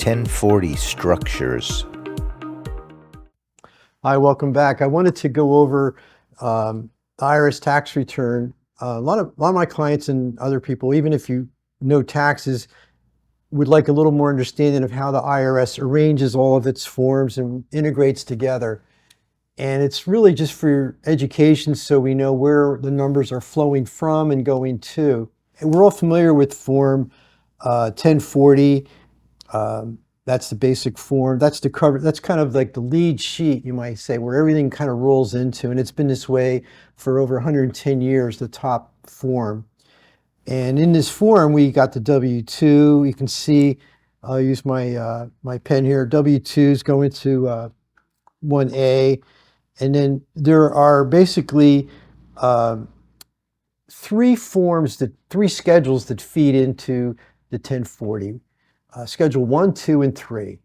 1040 structures. Hi, welcome back. I wanted to go over the IRS tax return. A lot of my clients and other people, even if you know taxes, would like a little more understanding of how the IRS arranges all of its forms and integrates together. And it's really just for your education, so we know where the numbers are flowing from and going to. And we're all familiar with Form 1040. That's the basic form. That's the cover. That's kind of like the lead sheet, you might say, where everything kind of rolls into. And it's been this way for over 110 years, the top form. And in this form, we got the W-2. You can see, I'll use my my pen here. W-2s go into 1A. And then there are basically three schedules that feed into the 1040. Schedule 1, 2, and 3.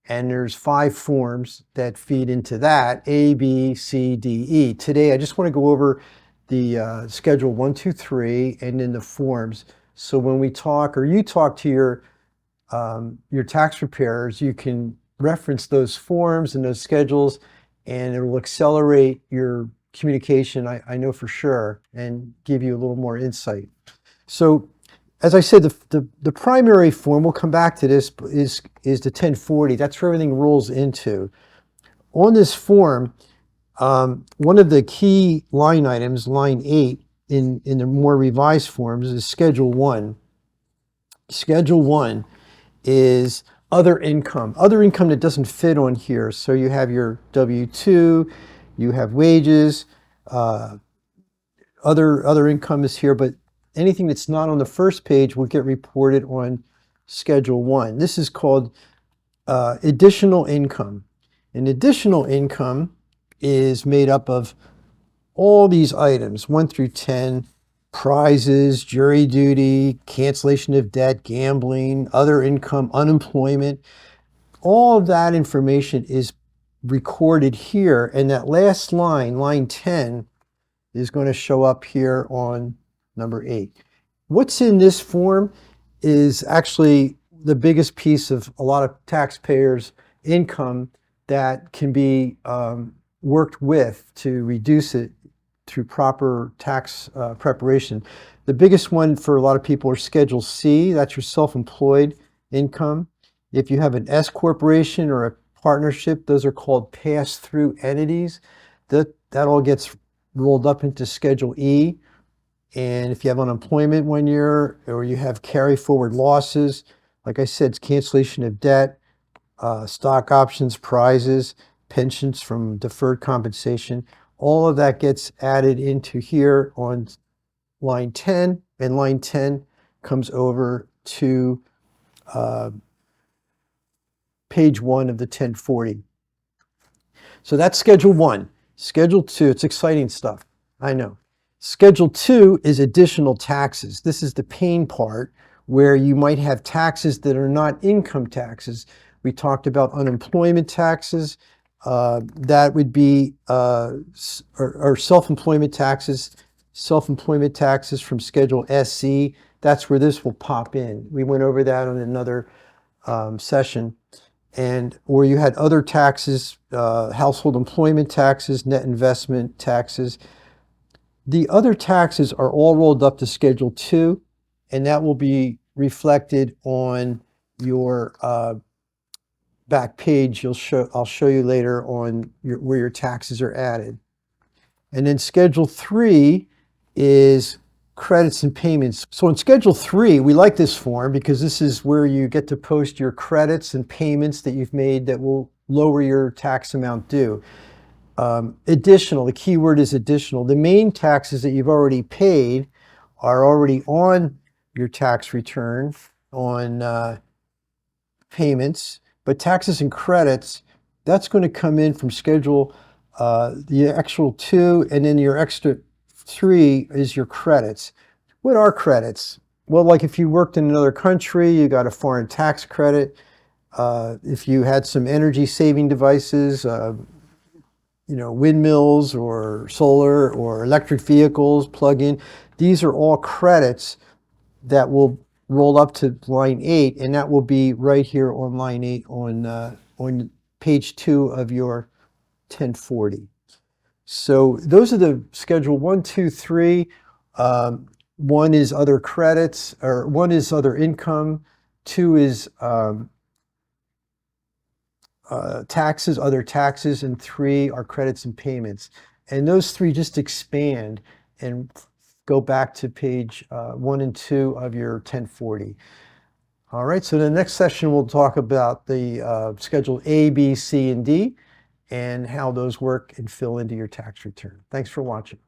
And there's 5 forms that feed into that, A, B, C, D, E. Today, I just want to go over the Schedule 1, 2, 3, and then the forms. So when we talk, or you talk to your tax preparers, you can reference those forms and those schedules, and it will accelerate your communication, I know for sure, and give you a little more insight. So, as I said, the primary form, we'll come back to this, is the 1040. That's where everything rolls into. On this form, one of the key line items, line 8, in the more revised forms is Schedule 1. Schedule 1 is other income that doesn't fit on here. So you have your W-2, you have wages, other income is here, but anything that's not on the first page will get reported on Schedule 1. This is called additional income. And additional income is made up of all these items, 1 through 10, prizes, jury duty, cancellation of debt, gambling, other income, unemployment. All of that information is recorded here, and that last line, line 10, is going to show up here on number 8. What's in this form is actually the biggest piece of a lot of taxpayers' income that can be worked with to reduce it through proper tax preparation. The biggest one for a lot of people are Schedule C. That's your self-employed income. If you have an S corporation or a partnership, those are called pass-through entities. That all gets rolled up into Schedule E. And if you have unemployment 1 year, or you have carry forward losses, like I said, it's cancellation of debt, stock options, prizes, pensions from deferred compensation, all of that gets added into here on line 10, and line 10 comes over to page 1 of the 1040. So that's Schedule 1. Schedule 2, it's exciting stuff, I know. Schedule 2 is additional taxes. This is the pain part, where you might have taxes that are not income taxes. We talked about unemployment taxes. That would be or self-employment taxes. Self-employment taxes from Schedule SC. That's where this will pop in. We went over that on another session. Or you had other taxes, household employment taxes, net investment taxes. The other taxes are all rolled up to Schedule 2, and that will be reflected on your back page. I'll show you later on where your taxes are added. And then Schedule 3 is credits and payments. So in Schedule 3, we like this form because this is where you get to post your credits and payments that you've made that will lower your tax amount due. Additional, the key word is additional. The main taxes that you've already paid are already on your tax return on payments, but taxes and credits, that's going to come in from Schedule the actual 2, and then your extra 3 is your credits. What are credits? Well, like if you worked in another country, you got a foreign tax credit. If you had some energy saving devices, windmills or solar or electric vehicles, plug-in, these are all credits that will roll up to line 8, and that will be right here on line 8 on page 2 of your 1040. So those are the schedule 1, 2, 3. 1 is other credits, or 1 is other income. 2 is taxes, other taxes, and 3 are credits and payments. And those 3 just expand and go back to page 1 and 2 of your 1040. All right, so in the next session, we'll talk about the Schedule A, B, C, and D, and how those work and fill into your tax return. Thanks for watching.